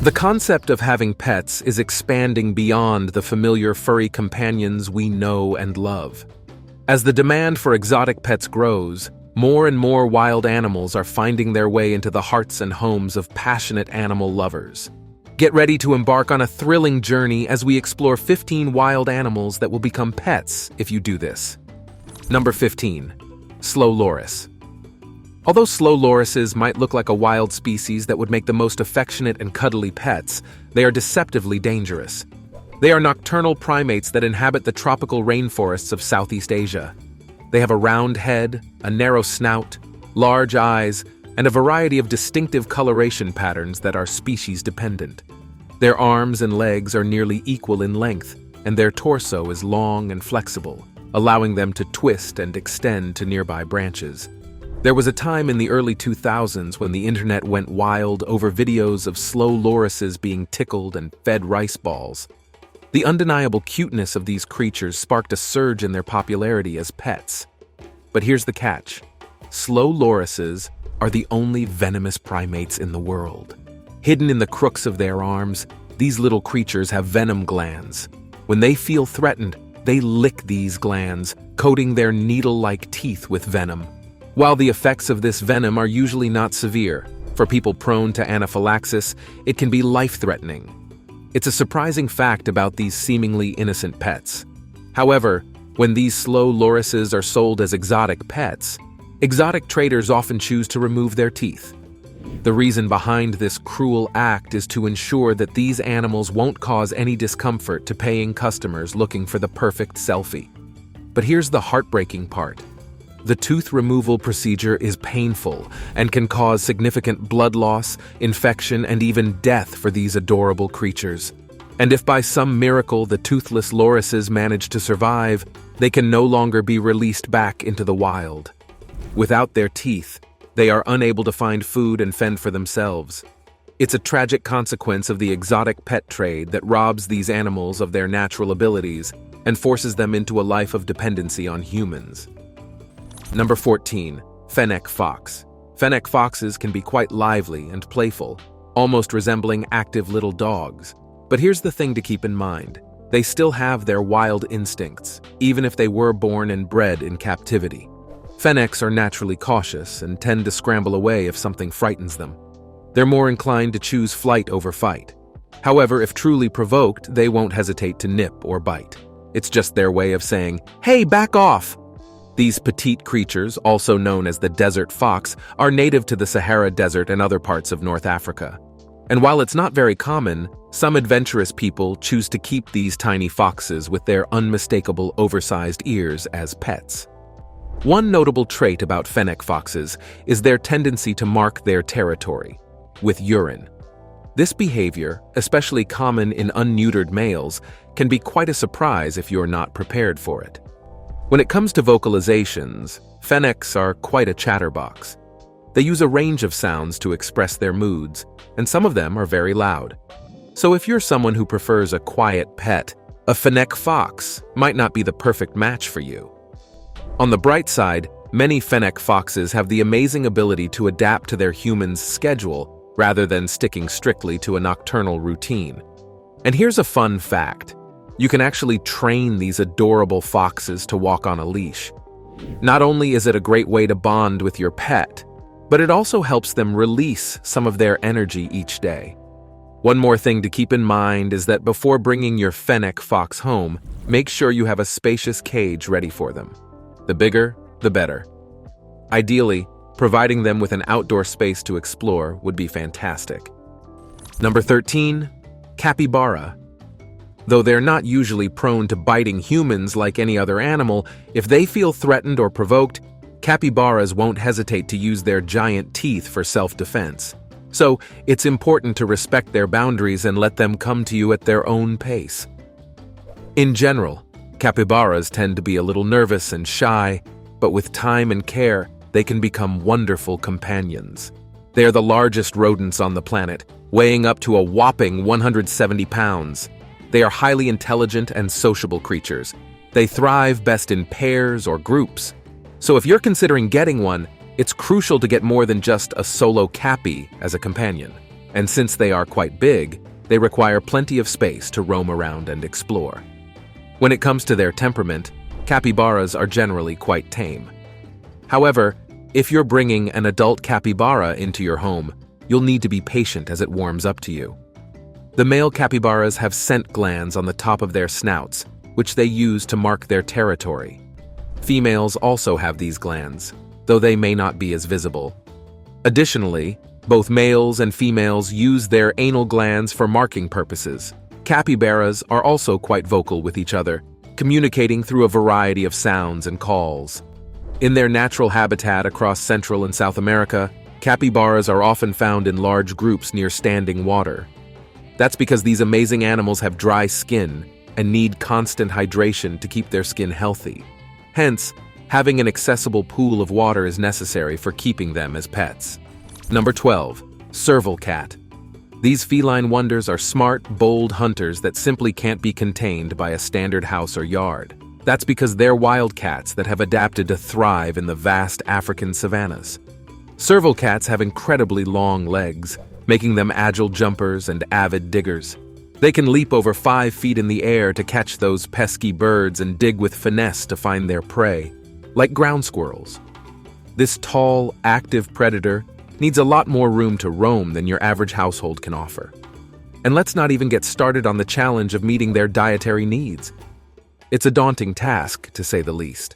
The concept of having pets is expanding beyond the familiar furry companions we know and love. As the demand for exotic pets grows, more and more wild animals are finding their way into the hearts and homes of passionate animal lovers. Get ready to embark on a thrilling journey as we explore 15 wild animals that will become pets if you do this. Number 15. Slow loris. Although slow lorises might look like a wild species that would make the most affectionate and cuddly pets, they are deceptively dangerous. They are nocturnal primates that inhabit the tropical rainforests of Southeast Asia. They have a round head, a narrow snout, large eyes, and a variety of distinctive coloration patterns that are species-dependent. Their arms and legs are nearly equal in length, and their torso is long and flexible, allowing them to twist and extend to nearby branches. There was a time in the early 2000s when the internet went wild over videos of slow lorises being tickled and fed rice balls. The undeniable cuteness of these creatures sparked a surge in their popularity as pets. But here's the catch. Slow lorises are the only venomous primates in the world. Hidden in the crooks of their arms, these little creatures have venom glands. When they feel threatened, they lick these glands, coating their needle-like teeth with venom. While the effects of this venom are usually not severe, for people prone to anaphylaxis, it can be life-threatening. It's a surprising fact about these seemingly innocent pets. However, when these slow lorises are sold as exotic pets, exotic traders often choose to remove their teeth. The reason behind this cruel act is to ensure that these animals won't cause any discomfort to paying customers looking for the perfect selfie. But here's the heartbreaking part. The tooth removal procedure is painful and can cause significant blood loss, infection, and even death for these adorable creatures. And if by some miracle the toothless lorises manage to survive, they can no longer be released back into the wild. Without their teeth, they are unable to find food and fend for themselves. It's a tragic consequence of the exotic pet trade that robs these animals of their natural abilities and forces them into a life of dependency on humans. Number 14. Fenek fox. Fenek foxes can be quite lively and playful, almost resembling active little dogs. But here's the thing to keep in mind. They still have their wild instincts, even if they were born and bred in captivity. Feneks are naturally cautious and tend to scramble away if something frightens them. They're more inclined to choose flight over fight. However, if truly provoked, they won't hesitate to nip or bite. It's just their way of saying, "Hey, back off!" These petite creatures, also known as the desert fox, are native to the Sahara Desert and other parts of North Africa. And while it's not very common, some adventurous people choose to keep these tiny foxes with their unmistakable oversized ears as pets. One notable trait about Fenek foxes is their tendency to mark their territory with urine. This behavior, especially common in unneutered males, can be quite a surprise if you're not prepared for it. When it comes to vocalizations, Feneks are quite a chatterbox. They use a range of sounds to express their moods, and some of them are very loud. So if you're someone who prefers a quiet pet, a Fenek fox might not be the perfect match for you. On the bright side, many Fenek foxes have the amazing ability to adapt to their human's schedule rather than sticking strictly to a nocturnal routine. And here's a fun fact. You can actually train these adorable foxes to walk on a leash. Not only is it a great way to bond with your pet, but it also helps them release some of their energy each day. One more thing to keep in mind is that before bringing your Fenek fox home, make sure you have a spacious cage ready for them. The bigger, the better. Ideally, providing them with an outdoor space to explore would be fantastic. Number 13. Capibara. Though they're not usually prone to biting humans like any other animal, if they feel threatened or provoked, capybaras won't hesitate to use their giant teeth for self-defense. So, it's important to respect their boundaries and let them come to you at their own pace. In general, capybaras tend to be a little nervous and shy, but with time and care, they can become wonderful companions. They are the largest rodents on the planet, weighing up to a whopping 170 pounds. They are highly intelligent and sociable creatures. They thrive best in pairs or groups. So if you're considering getting one, it's crucial to get more than just a solo cappy as a companion. and since they are quite big, they require plenty of space to roam around and explore. When it comes to their temperament, capybaras are generally quite tame. However, if you're bringing an adult capybara into your home, you'll need to be patient as it warms up to you. The male capybaras have scent glands on the top of their snouts, which they use to mark their territory. Females also have these glands, though they may not be as visible. Additionally, both males and females use their anal glands for marking purposes. Capybaras are also quite vocal with each other, communicating through a variety of sounds and calls. In their natural habitat across Central and South America, capybaras are often found in large groups near standing water. That's because these amazing animals have dry skin and need constant hydration to keep their skin healthy. Hence, having an accessible pool of water is necessary for keeping them as pets. Number 12. Serval Cat. These feline wonders are smart, bold hunters that simply can't be contained by a standard house or yard. That's because they're wild cats that have adapted to thrive in the vast African savannas. Serval cats have incredibly long legs, making them agile jumpers and avid diggers. They can leap over 5 feet in the air to catch those pesky birds and dig with finesse to find their prey, like ground squirrels. This tall, active predator needs a lot more room to roam than your average household can offer. And let's not even get started on the challenge of meeting their dietary needs. It's a daunting task, to say the least.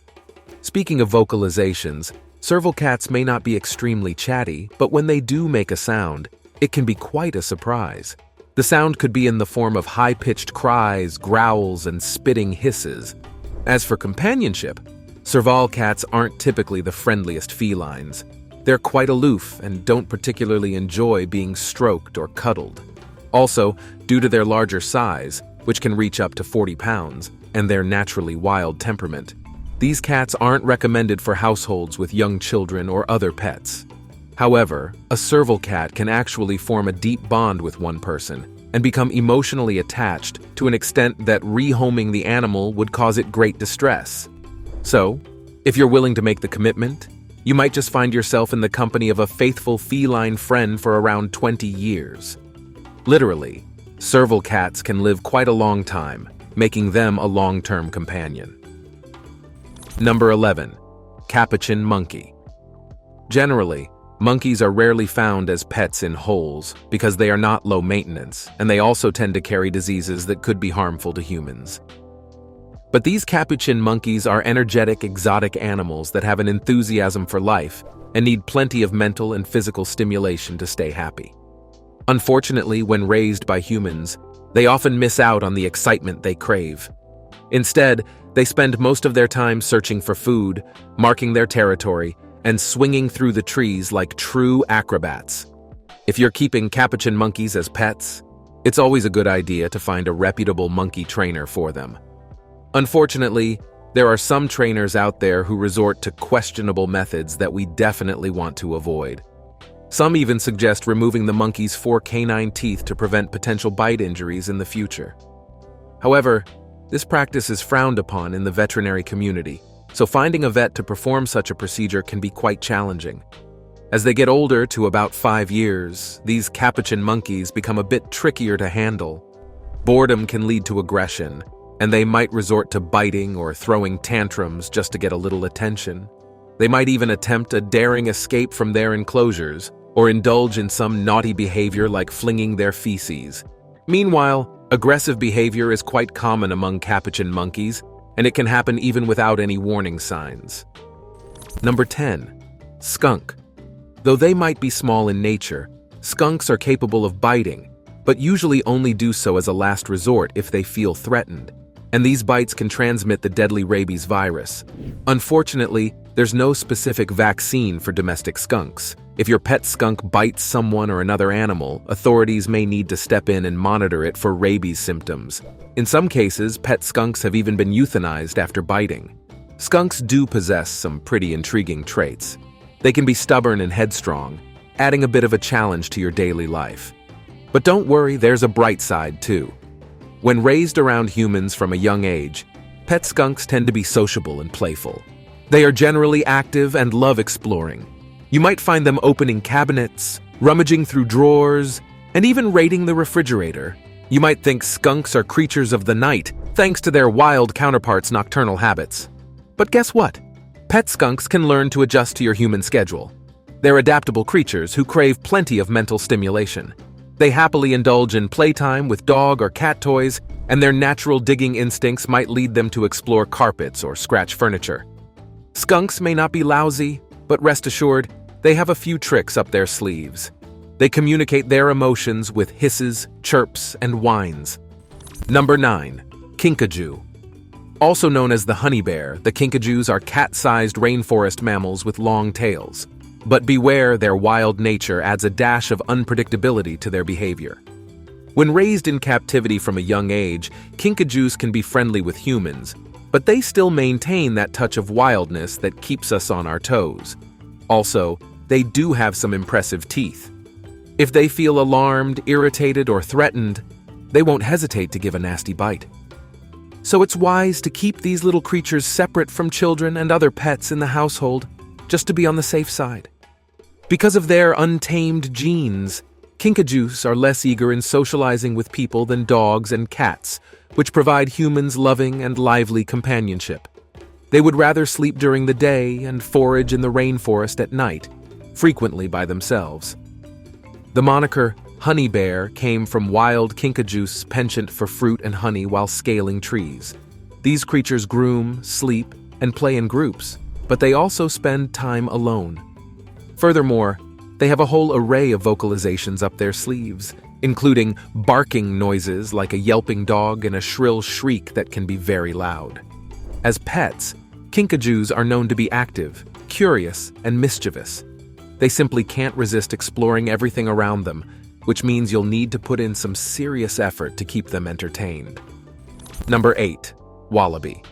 Speaking of vocalizations, serval cats may not be extremely chatty, but when they do make a sound, it can be quite a surprise. The sound could be in the form of high-pitched cries, growls, and spitting hisses. As for companionship, serval cats aren't typically the friendliest felines. They're quite aloof and don't particularly enjoy being stroked or cuddled. Also, due to their larger size, which can reach up to 40 pounds, and their naturally wild temperament, these cats aren't recommended for households with young children or other pets. However, a serval cat can actually form a deep bond with one person and become emotionally attached to an extent that rehoming the animal would cause it great distress. So, if you're willing to make the commitment, you might just find yourself in the company of a faithful feline friend for around 20 years. Literally, serval cats can live quite a long time, making them a long-term companion. Number 11. Capin Monkey. Generally, monkeys are rarely found as pets in holes because they are not low maintenance, and they also tend to carry diseases that could be harmful to humans. But these capuchin monkeys are energetic, exotic animals that have an enthusiasm for life and need plenty of mental and physical stimulation to stay happy. Unfortunately, when raised by humans, they often miss out on the excitement they crave. Instead, they spend most of their time searching for food, marking their territory, and swinging through the trees like true acrobats. If you're keeping capuchin monkeys as pets, it's always a good idea to find a reputable monkey trainer for them. Unfortunately, there are some trainers out there who resort to questionable methods that we definitely want to avoid. Some even suggest removing the monkey's 4 canine teeth to prevent potential bite injuries in the future. However, this practice is frowned upon in the veterinary community, so finding a vet to perform such a procedure can be quite challenging. As they get older to about 5 years, these capuchin monkeys become a bit trickier to handle. Boredom can lead to aggression, and they might resort to biting or throwing tantrums just to get a little attention. They might even attempt a daring escape from their enclosures, or indulge in some naughty behavior like flinging their feces. Meanwhile, aggressive behavior is quite common among capuchin monkeys, and it can happen even without any warning signs. Number 10. Skunk. Though they might be small in nature, skunks are capable of biting, but usually only do so as a last resort if they feel threatened, and these bites can transmit the deadly rabies virus. Unfortunately, there's no specific vaccine for domestic skunks. If your pet skunk bites someone or another animal, authorities may need to step in and monitor it for rabies symptoms. In some cases, pet skunks have even been euthanized after biting. Skunks do possess some pretty intriguing traits. They can be stubborn and headstrong, adding a bit of a challenge to your daily life. But don't worry, there's a bright side too. When raised around humans from a young age, pet skunks tend to be sociable and playful. They are generally active and love exploring. You might find them opening cabinets, rummaging through drawers, and even raiding the refrigerator. You might think skunks are creatures of the night, thanks to their wild counterparts' nocturnal habits. But guess what? Pet skunks can learn to adjust to your human schedule. They're adaptable creatures who crave plenty of mental stimulation. They happily indulge in playtime with dog or cat toys, and their natural digging instincts might lead them to explore carpets or scratch furniture. Skunks may not be lousy, but rest assured, they have a few tricks up their sleeves. They communicate their emotions with hisses, chirps, and whines. Number 9. Kinkajou. Also known as the honey bear, the kinkajous are cat-sized rainforest mammals with long tails. But beware, their wild nature adds a dash of unpredictability to their behavior. When raised in captivity from a young age, kinkajous can be friendly with humans, but they still maintain that touch of wildness that keeps us on our toes. Also, they do have some impressive teeth. If they feel alarmed, irritated, or threatened, they won't hesitate to give a nasty bite. So it's wise to keep these little creatures separate from children and other pets in the household, just to be on the safe side. Because of their untamed genes, kinkajous are less eager in socializing with people than dogs and cats, which provide humans loving and lively companionship. They would rather sleep during the day and forage in the rainforest at night, frequently by themselves. The moniker honey bear came from wild kinkajous' penchant for fruit and honey while scaling trees. These creatures groom, sleep, and play in groups, but they also spend time alone. Furthermore, they have a whole array of vocalizations up their sleeves, including barking noises like a yelping dog and a shrill shriek that can be very loud. As pets, kinkajous are known to be active, curious, and mischievous. They simply can't resist exploring everything around them, which means you'll need to put in some serious effort to keep them entertained. Number 8. Wallaby.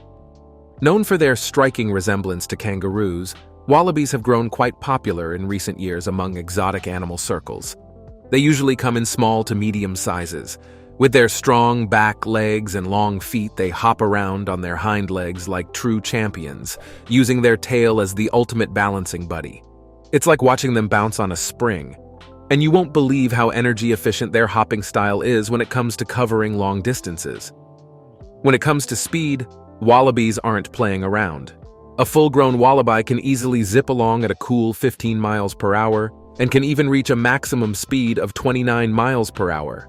Known for their striking resemblance to kangaroos, wallabies have grown quite popular in recent years among exotic animal circles. They usually come in small to medium sizes. With their strong back legs and long feet, they hop around on their hind legs like true champions, using their tail as the ultimate balancing buddy. It's like watching them bounce on a spring. And you won't believe how energy efficient their hopping style is when it comes to covering long distances. When it comes to speed, wallabies aren't playing around. A full-grown wallaby can easily zip along at a cool 15 miles per hour and can even reach a maximum speed of 29 miles per hour.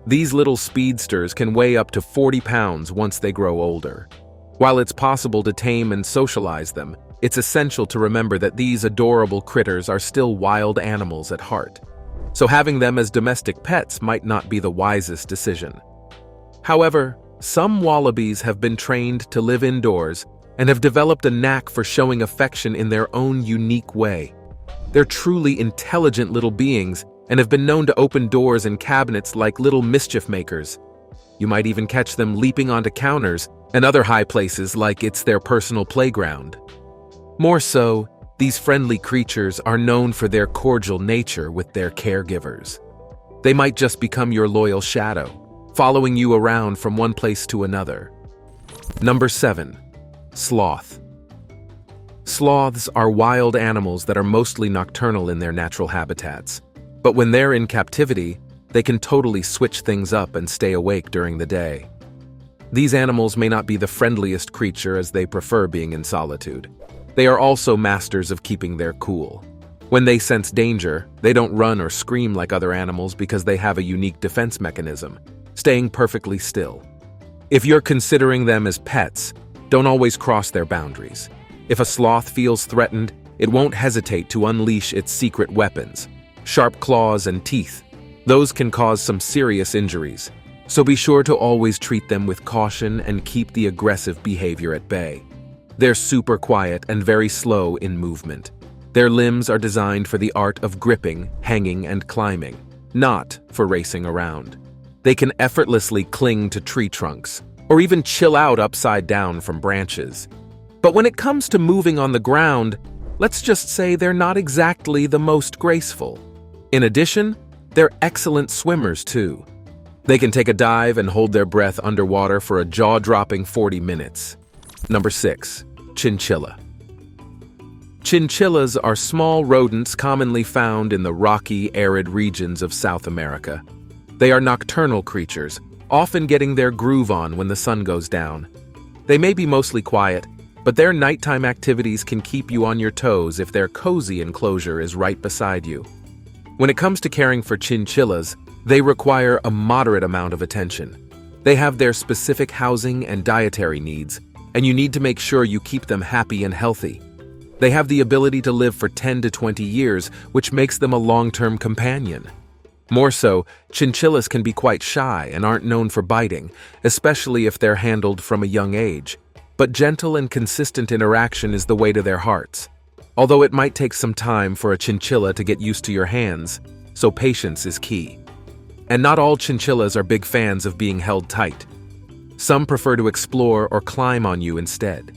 These little speedsters can weigh up to 40 pounds once they grow older. While it's possible to tame and socialize them, it's essential to remember that these adorable critters are still wild animals at heart. So having them as domestic pets might not be the wisest decision. However, some wallabies have been trained to live indoors and have developed a knack for showing affection in their own unique way. They're truly intelligent little beings and have been known to open doors and cabinets like little mischief makers. You might even catch them leaping onto counters and other high places like it's their personal playground. More so, these friendly creatures are known for their cordial nature with their caregivers. They might just become your loyal shadow, following you around from one place to another. Number 7. Sloth. Sloths are wild animals that are mostly nocturnal in their natural habitats. But when they're in captivity, they can totally switch things up and stay awake during the day. These animals may not be the friendliest creature as they prefer being in solitude. They are also masters of keeping their cool. When they sense danger, they don't run or scream like other animals because they have a unique defense mechanism, staying perfectly still. If you're considering them as pets, don't always cross their boundaries. If a sloth feels threatened, it won't hesitate to unleash its secret weapons, sharp claws and teeth. Those can cause some serious injuries, so be sure to always treat them with caution and keep the aggressive behavior at bay. They're super quiet and very slow in movement. Their limbs are designed for the art of gripping, hanging, and climbing, not for racing around. They can effortlessly cling to tree trunks, or even chill out upside down from branches. But when it comes to moving on the ground, let's just say they're not exactly the most graceful. In addition, they're excellent swimmers too. They can take a dive and hold their breath underwater for a jaw-dropping 40 minutes. Number 6. Chinchilla. Chinchillas are small rodents commonly found in the rocky, arid regions of South America. They are nocturnal creatures, often getting their groove on when the sun goes down. They may be mostly quiet, but their nighttime activities can keep you on your toes if their cozy enclosure is right beside you. When it comes to caring for chinchillas, they require a moderate amount of attention. They have their specific housing and dietary needs, and you need to make sure you keep them happy and healthy. They have the ability to live for 10 to 20 years, which makes them a long-term companion. More so, chinchillas can be quite shy and aren't known for biting, especially if they're handled from a young age. But gentle and consistent interaction is the way to their hearts. Although it might take some time for a chinchilla to get used to your hands, so patience is key. And not all chinchillas are big fans of being held tight. Some prefer to explore or climb on you instead.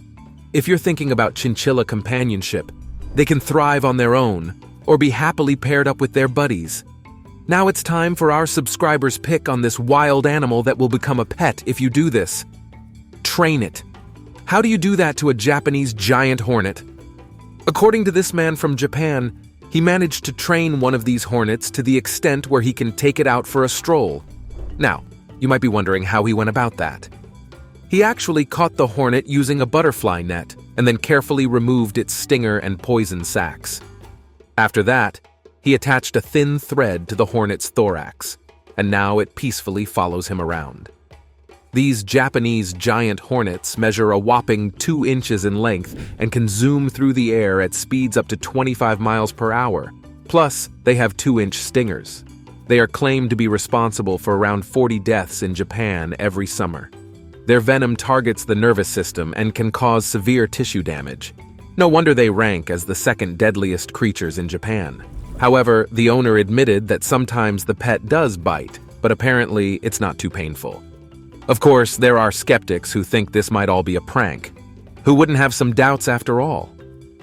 If you're thinking about chinchilla companionship, they can thrive on their own or be happily paired up with their buddies. Now it's time for our subscribers' pick on this wild animal that will become a pet if you do this. Train it. How do you do that to a Japanese giant hornet? According to this man from Japan, he managed to train one of these hornets to the extent where he can take it out for a stroll. Now, you might be wondering how he went about that. He actually caught the hornet using a butterfly net and then carefully removed its stinger and poison sacs. After that, he attached a thin thread to the hornet's thorax, and now it peacefully follows him around. These Japanese giant hornets measure a whopping 2 inches in length and can zoom through the air at speeds up to 25 miles per hour. Plus, they have 2-inch stingers. They are claimed to be responsible for around 40 deaths in Japan every summer. Their venom targets the nervous system and can cause severe tissue damage. No wonder they rank as the second deadliest creatures in Japan. However, the owner admitted that sometimes the pet does bite, but apparently it's not too painful. Of course, there are skeptics who think this might all be a prank. Who wouldn't have some doubts after all?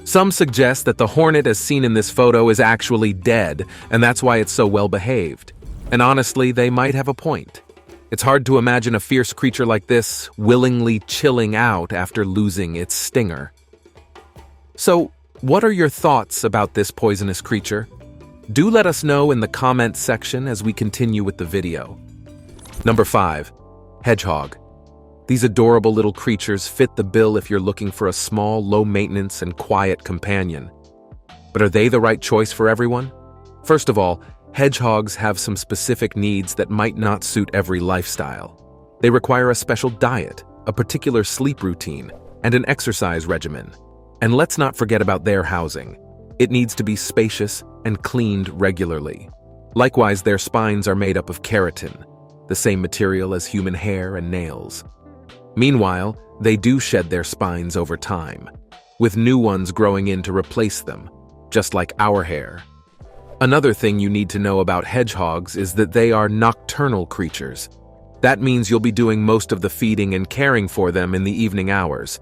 Some suggest that the hornet as seen in this photo is actually dead, and that's why it's so well behaved. And honestly, they might have a point. It's hard to imagine a fierce creature like this willingly chilling out after losing its stinger. So, what are your thoughts about this poisonous creature? Do let us know in the comments section as we continue with the video. Number 5. Hedgehog. These adorable little creatures fit the bill if you're looking for a small, low-maintenance, and quiet companion. But are they the right choice for everyone? First of all, hedgehogs have some specific needs that might not suit every lifestyle. They require a special diet, a particular sleep routine, and an exercise regimen. And let's not forget about their housing. It needs to be spacious and cleaned regularly. Likewise, their spines are made up of keratin, the same material as human hair and nails. Meanwhile, they do shed their spines over time, with new ones growing in to replace them, just like our hair. Another thing you need to know about hedgehogs is that they are nocturnal creatures. That means you'll be doing most of the feeding and caring for them in the evening hours.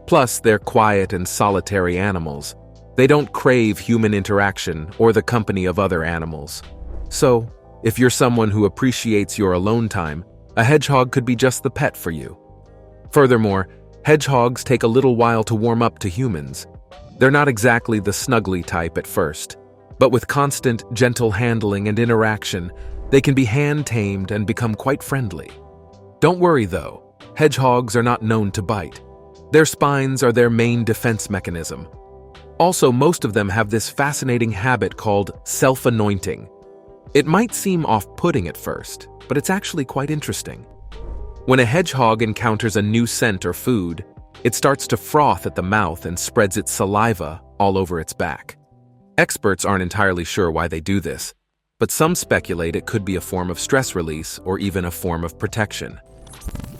Plus, they're quiet and solitary animals. They don't crave human interaction or the company of other animals. So, if you're someone who appreciates your alone time, a hedgehog could be just the pet for you. Furthermore, hedgehogs take a little while to warm up to humans. They're not exactly the snuggly type at first, but with constant, gentle handling and interaction, they can be hand-tamed and become quite friendly. Don't worry though, hedgehogs are not known to bite. Their spines are their main defense mechanism. Also, most of them have this fascinating habit called self-anointing. It might seem off-putting at first, but it's actually quite interesting. When a hedgehog encounters a new scent or food, it starts to froth at the mouth and spreads its saliva all over its back. Experts aren't entirely sure why they do this, but some speculate it could be a form of stress release or even a form of protection.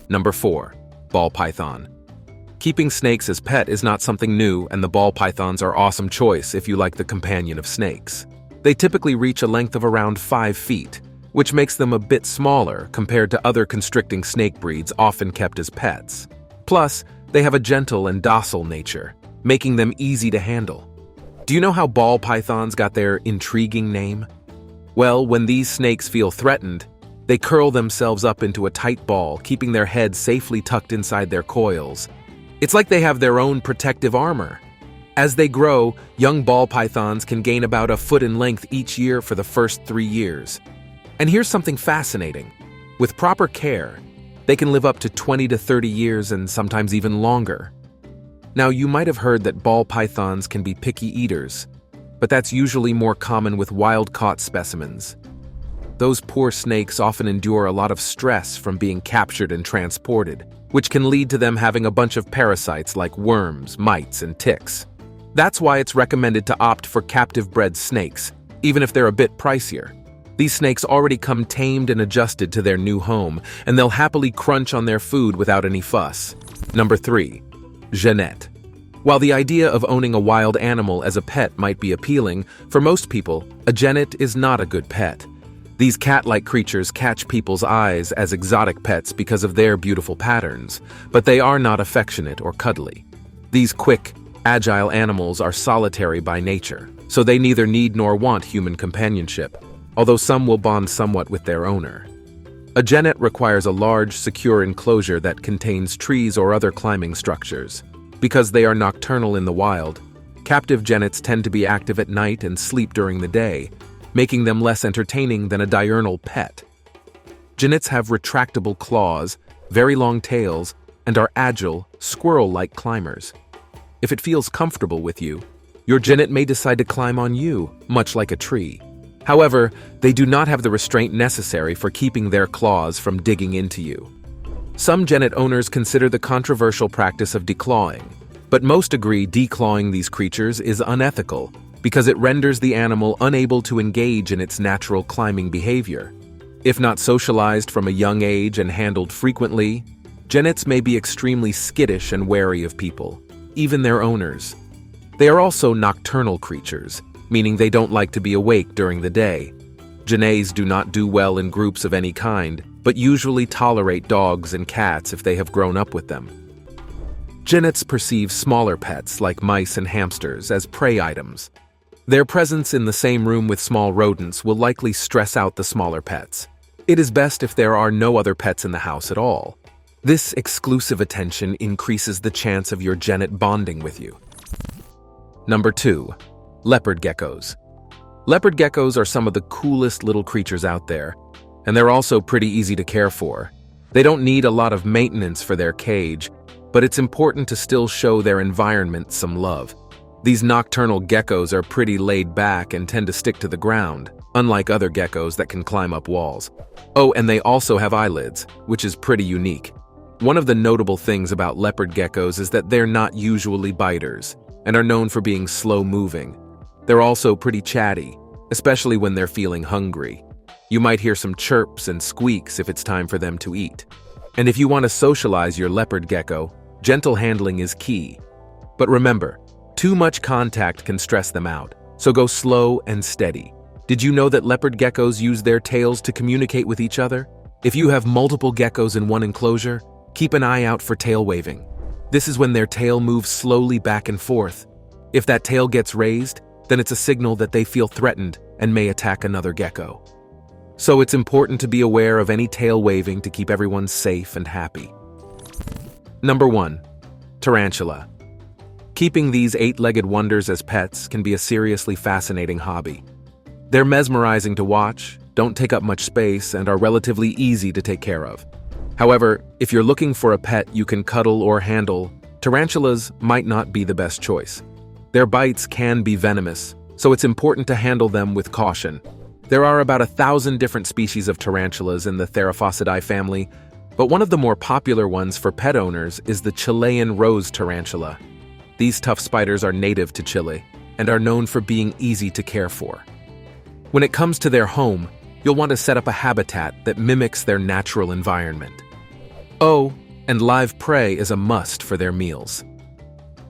Number 4. Ball python. Keeping snakes as pet is not something new, and the ball pythons are an awesome choice if you like the companion of snakes. They typically reach a length of around 5 feet, which makes them a bit smaller compared to other constricting snake breeds often kept as pets. Plus, they have a gentle and docile nature, making them easy to handle. Do you know how ball pythons got their intriguing name? Well, when these snakes feel threatened, they curl themselves up into a tight ball, keeping their heads safely tucked inside their coils. It's like they have their own protective armor. As they grow, young ball pythons can gain about a foot in length each year for the first 3 years. And here's something fascinating. With proper care, they can live up to 20 to 30 years and sometimes even longer. Now, you might have heard that ball pythons can be picky eaters, but that's usually more common with wild-caught specimens. Those poor snakes often endure a lot of stress from being captured and transported, which can lead to them having a bunch of parasites like worms, mites, and ticks. That's why it's recommended to opt for captive-bred snakes, even if they're a bit pricier. These snakes already come tamed and adjusted to their new home, and they'll happily crunch on their food without any fuss. Number 3. Genet. While the idea of owning a wild animal as a pet might be appealing, for most people, a genet is not a good pet. These cat-like creatures catch people's eyes as exotic pets because of their beautiful patterns, but they are not affectionate or cuddly. These quick, agile animals are solitary by nature, so they neither need nor want human companionship, although some will bond somewhat with their owner. A genet requires a large, secure enclosure that contains trees or other climbing structures. Because they are nocturnal in the wild, captive genets tend to be active at night and sleep during the day, making them less entertaining than a diurnal pet. Genets have retractable claws, very long tails, and are agile, squirrel-like climbers. If it feels comfortable with you, your genet may decide to climb on you, much like a tree. However, they do not have the restraint necessary for keeping their claws from digging into you. Some genet owners consider the controversial practice of declawing, but most agree declawing these creatures is unethical because it renders the animal unable to engage in its natural climbing behavior. If not socialized from a young age and handled frequently, genets may be extremely skittish and wary of people, even their owners. They are also nocturnal creatures, meaning they don't like to be awake during the day. Genets do not do well in groups of any kind, but usually tolerate dogs and cats if they have grown up with them. Genets perceive smaller pets like mice and hamsters as prey items. Their presence in the same room with small rodents will likely stress out the smaller pets. It is best if there are no other pets in the house at all. This exclusive attention increases the chance of your genet bonding with you. Number 2. Leopard geckos. Leopard geckos are some of the coolest little creatures out there, and they're also pretty easy to care for. They don't need a lot of maintenance for their cage, but it's important to still show their environment some love. These nocturnal geckos are pretty laid back and tend to stick to the ground, unlike other geckos that can climb up walls. Oh, and they also have eyelids, which is pretty unique. One of the notable things about leopard geckos is that they're not usually biters, and are known for being slow-moving. They're also pretty chatty, especially when they're feeling hungry. You might hear some chirps and squeaks if it's time for them to eat. And if you want to socialize your leopard gecko, gentle handling is key. But remember, too much contact can stress them out, so go slow and steady. Did you know that leopard geckos use their tails to communicate with each other? If you have multiple geckos in one enclosure, keep an eye out for tail waving. This is when their tail moves slowly back and forth. If that tail gets raised, then it's a signal that they feel threatened and may attack another gecko. So it's important to be aware of any tail waving to keep everyone safe and happy. Number 1. Tarantula. Keeping these 8-legged wonders as pets can be a seriously fascinating hobby. They're mesmerizing to watch, don't take up much space, and are relatively easy to take care of. However, if you're looking for a pet you can cuddle or handle, tarantulas might not be the best choice. Their bites can be venomous, so it's important to handle them with caution. There are about 1,000 different species of tarantulas in the Theraphosidae family, but one of the more popular ones for pet owners is the Chilean rose tarantula. These tough spiders are native to Chile and are known for being easy to care for. When it comes to their home, you'll want to set up a habitat that mimics their natural environment. Oh, and live prey is a must for their meals.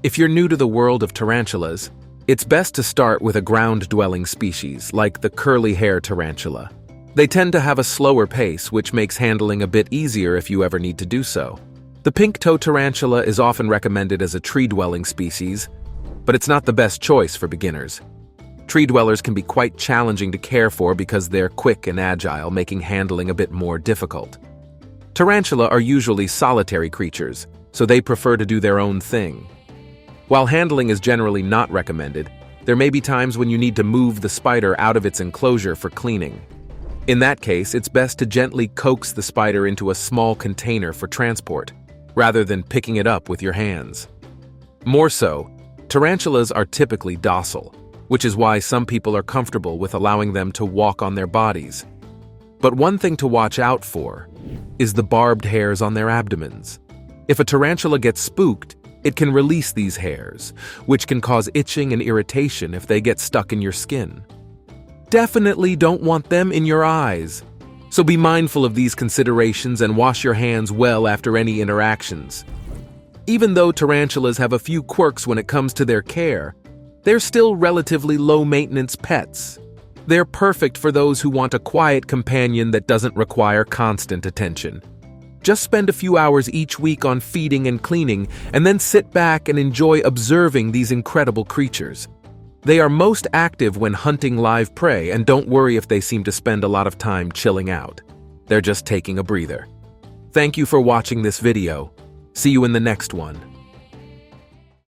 If you're new to the world of tarantulas, it's best to start with a ground-dwelling species like the curly-hair tarantula. They tend to have a slower pace, which makes handling a bit easier if you ever need to do so. The pink-toe tarantula is often recommended as a tree-dwelling species, but it's not the best choice for beginners. Tree dwellers can be quite challenging to care for because they're quick and agile, making handling a bit more difficult. Tarantula are usually solitary creatures, so they prefer to do their own thing. While handling is generally not recommended, there may be times when you need to move the spider out of its enclosure for cleaning. In that case, it's best to gently coax the spider into a small container for transport, rather than picking it up with your hands. More so, tarantulas are typically docile, which is why some people are comfortable with allowing them to walk on their bodies. But one thing to watch out for is the barbed hairs on their abdomens. If a tarantula gets spooked, it can release these hairs, which can cause itching and irritation if they get stuck in your skin. Definitely don't want them in your eyes. So be mindful of these considerations and wash your hands well after any interactions. Even though tarantulas have a few quirks when it comes to their care, they're still relatively low-maintenance pets. They're perfect for those who want a quiet companion that doesn't require constant attention. Just spend a few hours each week on feeding and cleaning, and then sit back and enjoy observing these incredible creatures. They are most active when hunting live prey, and don't worry if they seem to spend a lot of time chilling out. They're just taking a breather. Thank you for watching this video. See you in the next one.